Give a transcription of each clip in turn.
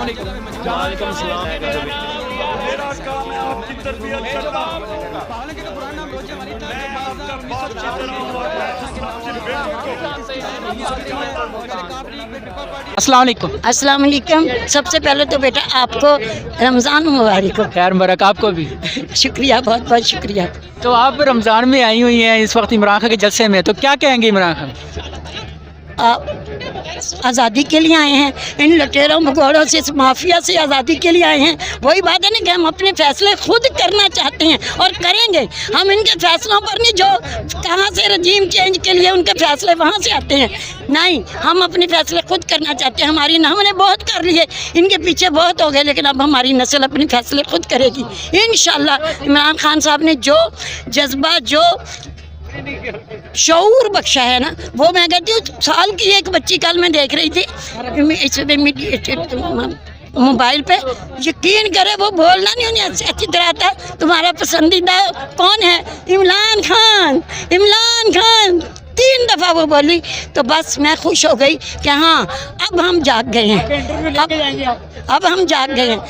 علیکم۔ وعلیکم السلام۔ میرا کام ہے آپ کی تربیت کرنا، میں آپ کا باپ کی طرح ہوں اور میں السلام علیکم۔ السلام علیکم۔ سب سے پہلے تو بیٹا آپ کو رمضان مبارک ہو۔ خیر مبارک آپ کو بھی۔ شکریہ، بہت بہت شکریہ۔ تو آپ رمضان میں آئی ہوئی ہیں اس وقت عمران خان کے جلسے میں، تو کیا کہیں گے عمران خان؟ آپ آزادی کے لیے آئے ہیں، ان لٹیروں بگوڑوں سے، اس مافیا سے آزادی کے لیے آئے ہیں۔ وہی بات ہے نا کہ ہم اپنے فیصلے خود کرنا چاہتے ہیں اور کریں گے۔ ہم ان کے فیصلوں پر نہیں، جو کہاں سے رجیم چینج کے لیے ان کے فیصلے وہاں سے آتے ہیں، نہیں، ہم اپنے فیصلے خود کرنا چاہتے ہیں۔ ہماری ہم نے بہت کر لیے، ان کے پیچھے بہت ہو گئے، لیکن اب ہماری نسل اپنے فیصلے خود کرے گی انشاءاللہ۔ عمران خان صاحب نے جو جذبہ، جو شعور بخشا ہے نا، وہ میں کہتی ہوں، سال کی ایک بچی کل میں دیکھ رہی تھی موبائل پہ، یقین کرے وہ بولنا نہیں انہیں اچھی طرح آتا، تمہارا پسندیدہ کون ہے؟ عمران خان، عمران خان 3 دفعہ وہ بولی، تو بس میں خوش ہو گئی کہ ہاں اب ہم جاگ گئے ہیں، اب ہم جاگ گئے ہیں۔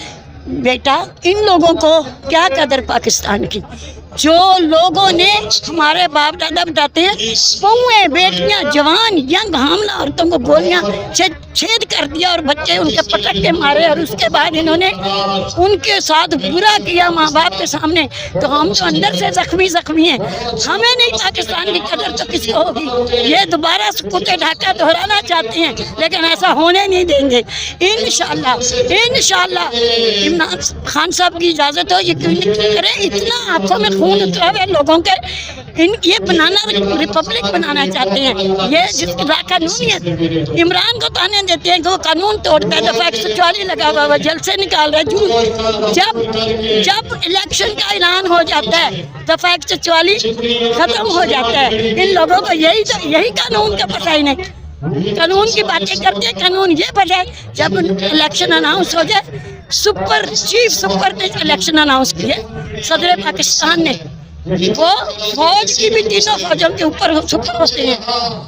بیٹا ان لوگوں کو کیا قدر پاکستان کی، جو لوگوں نے ہمارے باپ دادا بتاتے ہیں، بہویں، بیٹیاں، جوان، ینگ حاملہ عورتوں کو گولیاں چھید کر دیا اور بچے ان کے پٹک کے مارے، اور اس کے بعد انہوں نے ان کے ساتھ برا کیا ماں باپ کے سامنے، تو ہم تو اندر سے زخمی ہیں۔ ہمیں نہیں پاکستان کی قدر تو کسی کو ہوگی۔ یہ دوبارہ سقوط ڈھاکہ دہرانا چاہتے ہیں، لیکن ایسا ہونے نہیں دیں گے انشاءاللہ، انشاءاللہ۔ عمران خان صاحب کی اجازت ہو، یہ کریں، اتنا آنکھوں میں خون اترا ہوئے لوگوں کے، یہ بنانا ریپبلک بنانا چاہتے ہیں، یہ جس کی قانونیت عمران کو تانے دیتے ہیں کہ وہ قانون توڑتا ہے، دفعہ 144 لگا ہوا ہے، جلسے نکال رہے ہیں۔ جب الیکشن کا اعلان ہو جاتا ہے، دفعہ 144 ختم ہو جاتا ہے۔ ان لوگوں کو یہی قانون کا پتہ ہی نہیں، قانون کی باتیں کرتے ہیں۔ قانون یہ بجائے جب الیکشن اناؤنس ہو جائے، چیف سپر نے الیکشن اناؤنس کیے صدر پاکستان نے، وہ فوج کی بھی 3 فوجوں کے اوپر سپر ہوتے ہیں،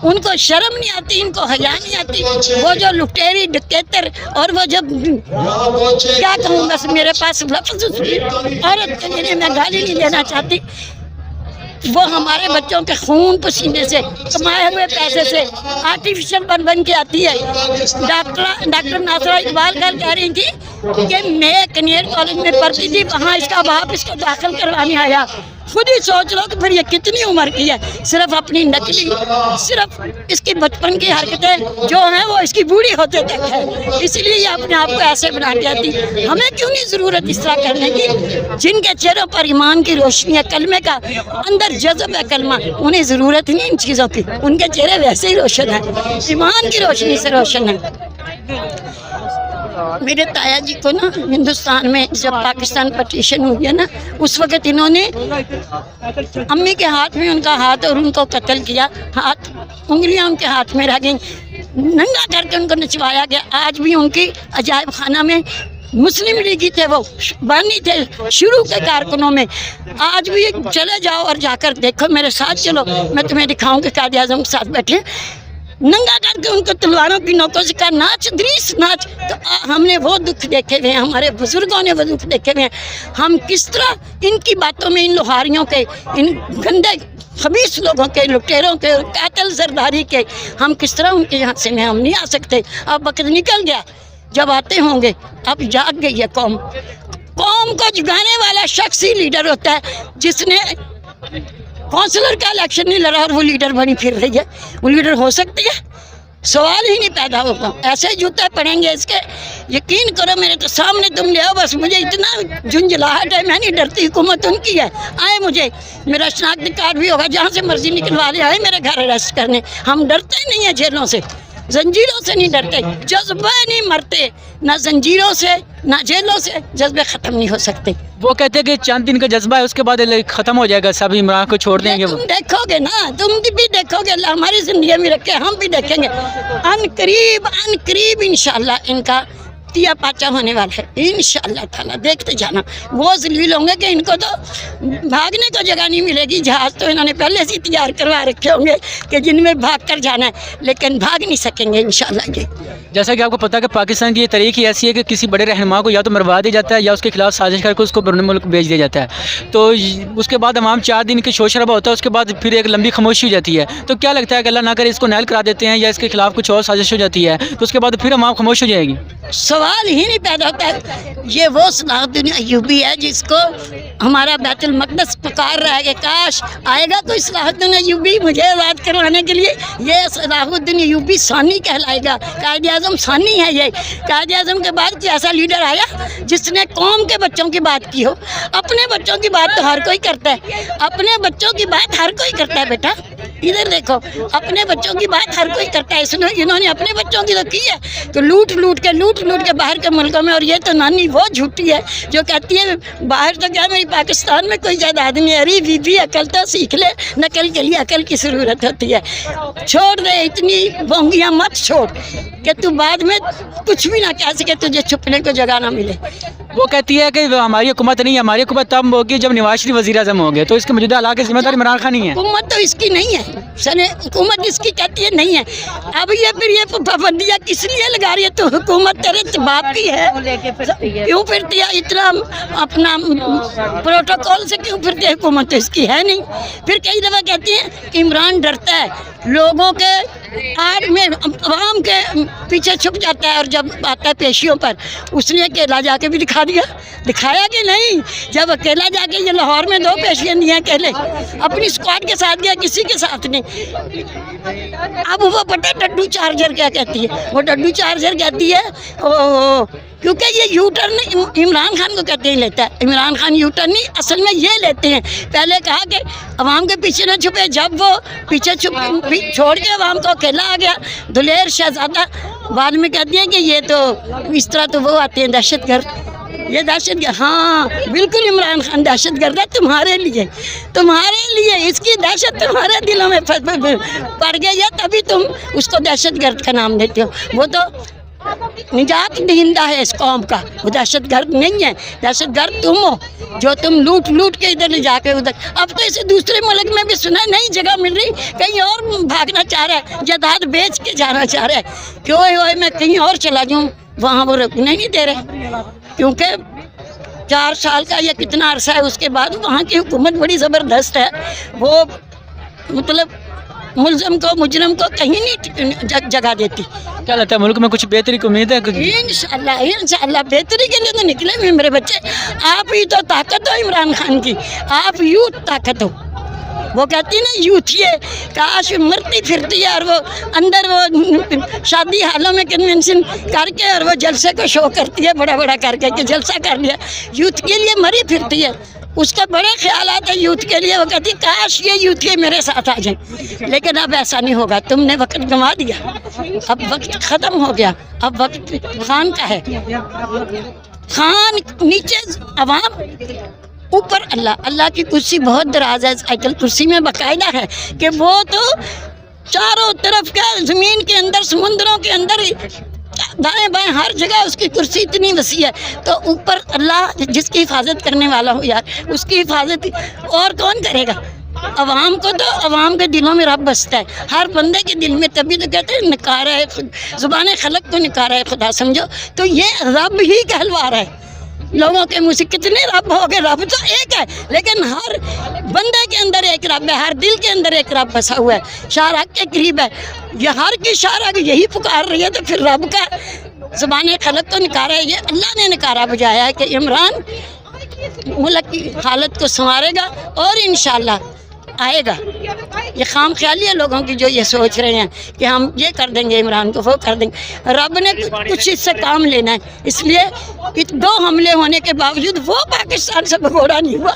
ان کو شرم نہیں آتی، ان کو حیا نہیں آتی۔ وہ جو لٹیری ڈکیٹر، اور وہ جب کیا کہوں، بس میرے پاس لفظ عورت کے لیے میں گالی نہیں دینا چاہتی، وہ ہمارے بچوں کے خون پسینے سے کمائے ہوئے پیسے سے آرٹیفیشل بن کے آتی ہے۔ ڈاکٹر ناصرہ اقبال کل کہہ رہی تھی کہ میں کنیر کالج میں پڑھتی تھی، وہاں اس کا باپ اس کو داخل کروانے آیا۔ خود ہی سوچ لو کہ پھر یہ کتنی عمر کی ہے، صرف اپنی نقلی، صرف اس کی بچپن کی حرکتیں جو ہیں وہ اس کی بوڑھی ہوتے تک ہے، اس لیے یہ اپنے آپ کو ایسے بنا کے آتی۔ ہمیں کیوں نہیں ضرورت اس طرح کرنے کی؟ جن کے چہروں پر ایمان کی روشنی ہے، کلمے کا اندر جذب ہے کلمہ، انہیں ضرورت نہیں ان چیزوں کی، ان کے چہرے ویسے ہی روشن ہیں، ایمان کی روشنی سے روشن ہے۔ میرے تایا جی کو نا ہندوستان میں جب پاکستان پٹیشن ہوئی ہے نا، اس وقت انہوں نے امی کے ہاتھ میں ان کا ہاتھ اور ان کو قتل کیا، ہاتھ انگلیاں ان کے ہاتھ میں رہ گئیں، ننگا کر کے ان کو نچوایا گیا۔ آج بھی ان کی عجائب خانہ میں مسلم لیگی تھے، وہ بانی تھے شروع کے کارکنوں میں، آج بھی چلے جاؤ اور جا کر دیکھو، میرے ساتھ چلو، میں تمہیں دکھاؤں کہ قائد اعظم کے ساتھ بیٹھے، ننگا کر کے ان کو تلواروں کی نوکوں سے کہا ناچ دریس ناچ۔ تو ہم نے وہ دکھ دیکھے ہوئے ہیں، ہمارے بزرگوں نے وہ دکھ دیکھے ہوئے ہیں، ہم کس طرح ان کی باتوں میں، ان لوہاریوں کے، ان گندے خبیث لوگوں کے، لٹیروں کے، قاتل زرداری کے، ہم کس طرح ان کے یہاں سے ہم نہیں آ سکتے۔ اب وقت نکل گیا، جب آتے ہوں گے، اب جاگ گئی ہے قوم۔ قوم کو جگانے والا شخص ہی لیڈر ہوتا ہے، جس نے کونسلر کا الیکشن نہیں لڑا اور وہ لیڈر بنی پھر رہی ہے۔ وہ لیڈر ہو سکتی ہے؟ سوال ہی نہیں پیدا ہوگا۔ ایسے جوتے پڑیں گے اس کے، یقین کرو میرے تو سامنے تم لے آؤ، بس مجھے اتنا جھنجھلاہٹ ہے، میں نہیں ڈرتی، حکومت ان کی ہے، آئے مجھے میرا شناختی کارڈ بھی ہوگا، جہاں سے مرضی نکلوا لے، آئے میرے گھر اریسٹ کرنے۔ ہم ڈرتے ہی نہیں ہیں جیلوں سے، زنجیروں سے نہیں ڈرتے، جذبے نہیں مرتے، نہ زنجیروں سے نہ جیلوں سے، جذبے ختم نہیں ہو سکتے۔ وہ کہتے ہیں کہ چند دن کا جذبہ ہے، اس کے بعد ختم ہو جائے گا، سب عمران کو چھوڑ دیں گے۔ تم دیکھو گے نا، تم بھی دیکھو گے، اللہ ہماری زندگی میں رکھے، ہم بھی دیکھیں گے، ان قریب انشاءاللہ ان کا तिया पाचा होने वाला है इंशाअल्लाह ताला, देखते जाना। वो जलील होंगे कि इनको तो भागने को जगह नहीं मिलेगी। जहाज़ तो इन्होंने पहले से तैयार करवा रखे होंगे कि जिनमें भाग कर जाना है, लेकिन भाग नहीं सकेंगे इंशाअल्लाह। ये जैसा कि आपको पता है कि पाकिस्तान की ये तरीक़ ही ऐसी है कि किसी बड़े रहनुमा को या तो मरवा दिया जाता है या उसके खिलाफ साजिश करके उसको बैरून मुल्क भेज दिया जाता है। तो उसके बाद तमाम 4 दिन की शोर शराबा होता है, उसके बाद फिर एक लंबी खामोशी हो जाती है। तो क्या लगता है कि अल्लाह ना करे इसको नाइल करा देते हैं या इसके खिलाफ कुछ और साजिश हो जाती है, तो उसके बाद फिर आवाम खामोश हो जाएगी? सवाल ही नहीं पैदा होता है। ये वो सलाहुद्दीन अय्यूबी है जिसको हमारा बैतुल मक़दस पुकार रहा है कि काश आएगा कोई सलाहुद्दीन अय्यूबी मुझे आज़ाद करवाने के लिए। ये सलाहुद्दीन अय्यूबी सानी कहलाएगा, कायद-ए-आज़म सानी है। ये कायद-ए-आज़म के बाद कोई ऐसा लीडर आया जिसने कौम के बच्चों की बात की हो। अपने बच्चों की बात तो हर कोई करता है, अपने बच्चों की बात हर कोई करता है बेटा। इधर देखो, अपने बच्चों की बात हर कोई करता है। इन्होंने अपने बच्चों की तो की है, तो लूट लूट के बाहर के मुल्कों में। और ये तो नानी वो झूठी है जो कहती है बाहर तो क्या मेरी पाकिस्तान में कोई ज़्यादा आदमी है। अरे बीबी अकल तो सीख ले, नकल के लिए अकल की ज़रूरत होती है। छोड़ दे इतनी बोंगियाँ मत छोड़ कि तू बाद में कुछ भी ना कह सके, तुझे छुपने को जगह ना मिले। वो कहती है कि हमारी हुकूमत नहीं है, हमारी हुकूमत तब होगी जब नवाज शरीफ वज़ीर आज़म हो गए, तो इसके मौजूदा हालात की जिम्मेदार इमरान खान ही है। हुकूमत तो इसकी नहीं है, सने हुकूमत इसकी कहती है नहीं है। अब ये फिर ये पाबंदियाँ किस लिए लगा रही है? तो हुकूमत तेरे बाप की है, क्यों फिरती है इतना अपना प्रोटोकॉल से? क्यों फिरती है? हुकूमत तो इसकी है नहीं। फिर कई दफ़ा कहती है इमरान डरता है, लोगों के आड़ में आवाम के पीछे छुप जाता है, और जब आता है पेशियों पर उसने अकेला जाके भी दिखाया कि नहीं? जब अकेला जाके ये लाहौर में 2 पेशियाँ दी हैं अकेले, अपनी स्क्वाड के साथ गया, किसी के साथ नहीं। अब वो पता डड्डू चार्जर क्या कहती है? वो डड्डू चार्जर कहती है क्योंकि ये यू टर्न इमरान खान को कहते ही लेता है। इमरान खान यू टर्न नहीं, असल में ये लेते हैं। पहले कहा कि अवाम के पीछे न छुपे, जब वो पीछे छोड़ के अवाम को अकेला आ गया दुलेर शहजादा, बाद में कहती है कि ये तो इस तरह तो वो आते हैं दहशतगर्द। ये दहशतगर्द, हाँ बिल्कुल इमरान खान दहशतगर्द है तुम्हारे लिए। इसकी दहशत तुम्हारे दिलों में पड़ गई है, तभी तुम उसको दहशतगर्द का नाम देते हो। वो तो निजात दहिंदा है इस कौम का, वो दहशतगर्द नहीं है। दहशतगर्द तुम हो जो तुम लूट के इधर ले जाके उधर। अब तो इसे दूसरे मुल्क में भी सुना है, नई जगह मिल रही, कहीं और भागना चाह रहा है, जायदाद बेच के जाना चाह रहा है। क्यों मैं कहीं और चला जाऊँ, वहाँ वो रुकने नहीं दे रहे, क्योंकि 4 साल का या कितना अरसा है उसके बाद वहाँ की हुकूमत बड़ी ज़बरदस्त है। वो मतलब मुलज़म को मुजरम को कहीं नहीं जगह देती। क्या लगता है मुल्क में कुछ बेहतरी की उम्मीद है? इंशाअल्लाह बेहतरी के लिए तो निकले मेरे बच्चे। आप ही तो ताकत हो इमरान खान की, आप यूथ ताकत हो। वो कहती है ना यूथ, ये काश मरती फिरती है और वो अंदर वो शादी हालों में कन्वेंशन करके और वो जलसे को शो करती है बड़ा करके कि जलसा कर लिया। यूथ के लिए मरी फिरती है, उसका बड़े ख्याल आते हैं यूथ के लिए। वो कहती काश ये यूथ के मेरे साथ आ जाए, लेकिन अब ऐसा नहीं होगा। तुमने वक्त गंवा दिया, अब वक्त ख़त्म हो गया, अब वक्त खान का है। खान नीचे अवाम, ऊपर अल्लाह की कुर्सी बहुत दराज है। आयतल कुर्सी में बाकायदा है कि वो तो चारों तरफ का ज़मीन के अंदर, समुद्रों के अंदर, दाएं बाएं हर जगह उसकी कुर्सी इतनी वसी है। तो ऊपर अल्लाह जिसकी हिफाजत करने वाला हो यार, उसकी हिफाजत और कौन करेगा? अवाम को तो अवाम के दिलों में रब बसता है, हर बंदे के दिल में। तभी तो कहते हैं नकारा है ज़ुबान खलक को नकारा है खुदा, समझो। तो ये रब ही कहलवा रहा है लोगों के मुँह से। कितने रब हो गए? रब तो एक है, लेकिन हर बंदे के अंदर एक रब है, हर दिल के अंदर एक रब बसा हुआ है, शाहरा के करीब है। ये हर की शाहरा यही पुकार रही है, तो फिर रब का ज़ुबान खलक को नकारा है। ये अल्लाह ने नकारा बजाया है कि इमरान मुल्क की हालत को संवारेगा और इंशाअल्लाह आएगा। ये खाम ख्याली है लोगों की जो ये सोच रहे हैं कि हम ये कर देंगे इमरान को, वो कर देंगे। रब ने कुछ इससे काम लेना है, इसलिए 2 हमले होने के बावजूद वो पाकिस्तान से भगोड़ा नहीं हुआ।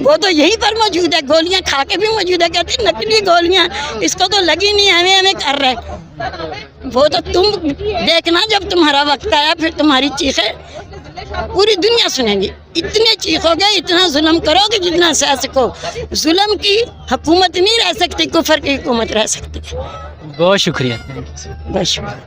वो तो यहीं पर मौजूद है, गोलियां खा के भी मौजूद है। कहते नकली गोलियां, इसको तो लगी नहीं, हमें कर रहे। वो तो तुम देखना, जब तुम्हारा वक्त आया फिर तुम्हारी चीखें पूरी दुनिया सुनेगी। इतने चीखोगे, इतना जुल्म करोगे जितना सह सको। जुल्म की हुकूमत नहीं रह सकती, कुफर की हुकूमत रह सकती है। बहुत शुक्रिया। बस।